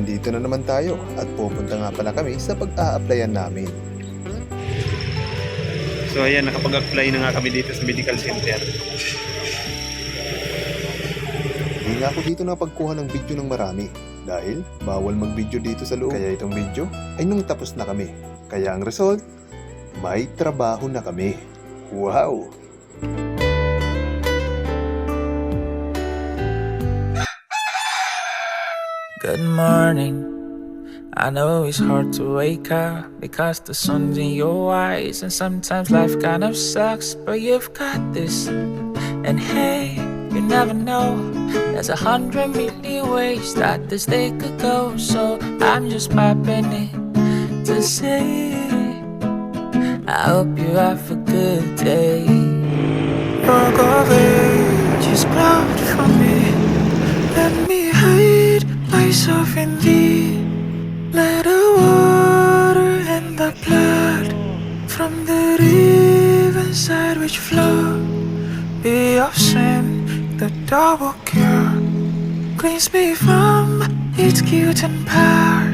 nandito na naman tayo at pupunta nga pala kami sa pag-a-applyan namin. So ayan, nakapag-apply na nga kami dito sa medical center. Hindi nga ako dito napagkuha ng video ng marami dahil bawal mag-video dito sa loob. Kaya itong video ay nung tapos na kami. Kaya ang result, may trabaho na kami. Wow! Good morning. I know it's hard to wake up because the sun's in your eyes, and sometimes life kind of sucks, but you've got this. And hey, you never know, there's 100 million ways that this day could go. So I'm just popping in to say I hope you have a good day. Rock of ages cloud for me. Let me hide myself in thee. Let the water and the blood from the riverside which flow be of sin, the double cure cleans me from its guilt and power.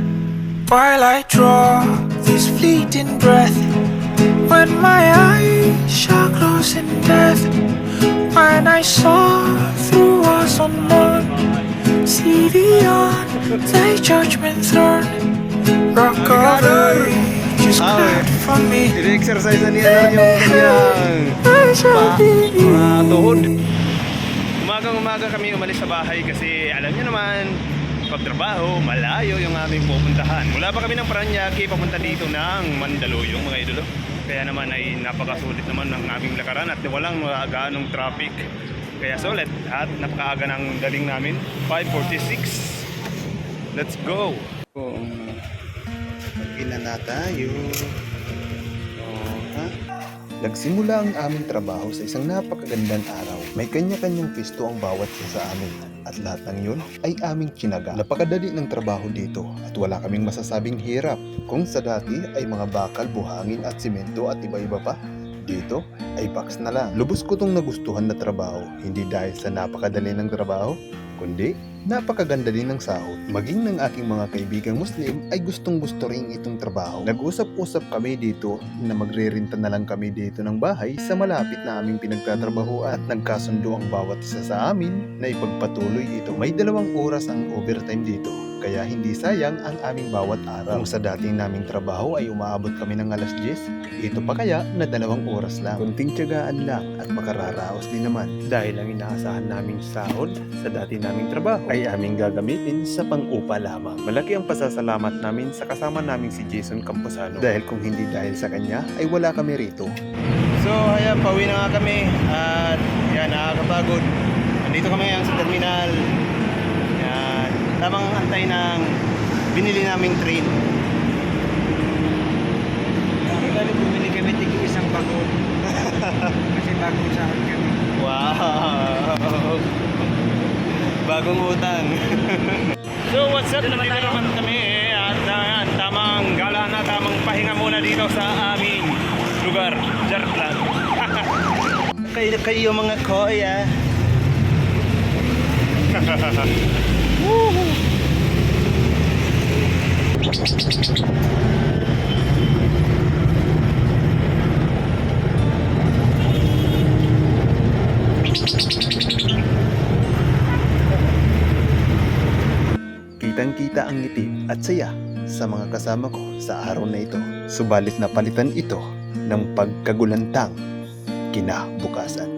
While I draw this fleeting breath, when my eyes shall close in death, when I saw through walls unknown, see beyond thy judgment throne. Rock of ages cleared from me. I-exercise na niya lang yung kanyang mga tuhod. Umagang-umaga kami umalis sa bahay kasi alam niyo naman, pagtrabaho, malayo yung aming pupuntahan. Mula pa kami ng Paranaque, papunta dito ng Mandaluyong, mga idolo. Kaya naman ay napakasulit naman ng aming lakaran at walang ganong traffic. Kaya sulit at napakaaga ng daling namin, 5:46. Let's go! Mag-ina na tayo. Nagsimula ang aming trabaho sa isang napakagandang araw. May kanya-kanyang pisto ang bawat isa sa amin. At lahat ng yun ay aming tsinaga. Napakadali ng trabaho dito at wala kaming masasabing hirap. Kung sa dati ay mga bakal, buhangin at simento at iba-iba pa, dito ay box na lang. Lubos ko tong nagustuhan na trabaho, hindi dahil sa napakadali ng trabaho, kundi napakaganda din ng sahod. Maging ng aking mga kaibigang Muslim ay gustong-gusto rin itong trabaho. Nag-usap-usap kami dito na magre-renta na lang kami dito ng bahay sa malapit na aming pinagtatrabahuan at nagkasundo ang bawat isa sa amin na ipagpatuloy ito. May 2 oras ang overtime dito. Kaya hindi sayang ang aming bawat araw. Kung sa dating naming trabaho ay umaabot kami ng alas 10, ito pa kaya na 2 oras lang. Kunting tiyagaan lang at makararaos din naman. Dahil ang inaasahan naming sahod sa dati naming trabaho ay aming gagamitin sa pang-upa lamang. Malaki ang pasasalamat namin sa kasama naming si Jason Camposano. Dahil kung hindi dahil sa kanya ay wala kami rito. So ayan, pauwi na nga kami at yan, nakakapagod. Nandito kami ngayon sa terminal. Yan, tamang antay ng binili naming train. Galing bumili kami tig isang bagon. Kasi bagong sahod kami. Wow! Bagong utang. So what's up? Nandito naman kami at tamang gala na, tamang pahinga muna dito sa aming lugar. Charot lang. kayo mga koya. Kitang-kita ang ngiti at saya sa mga kasama ko sa araw na ito. Subalit na palitan ito ng pagkagulantang kinabukasan.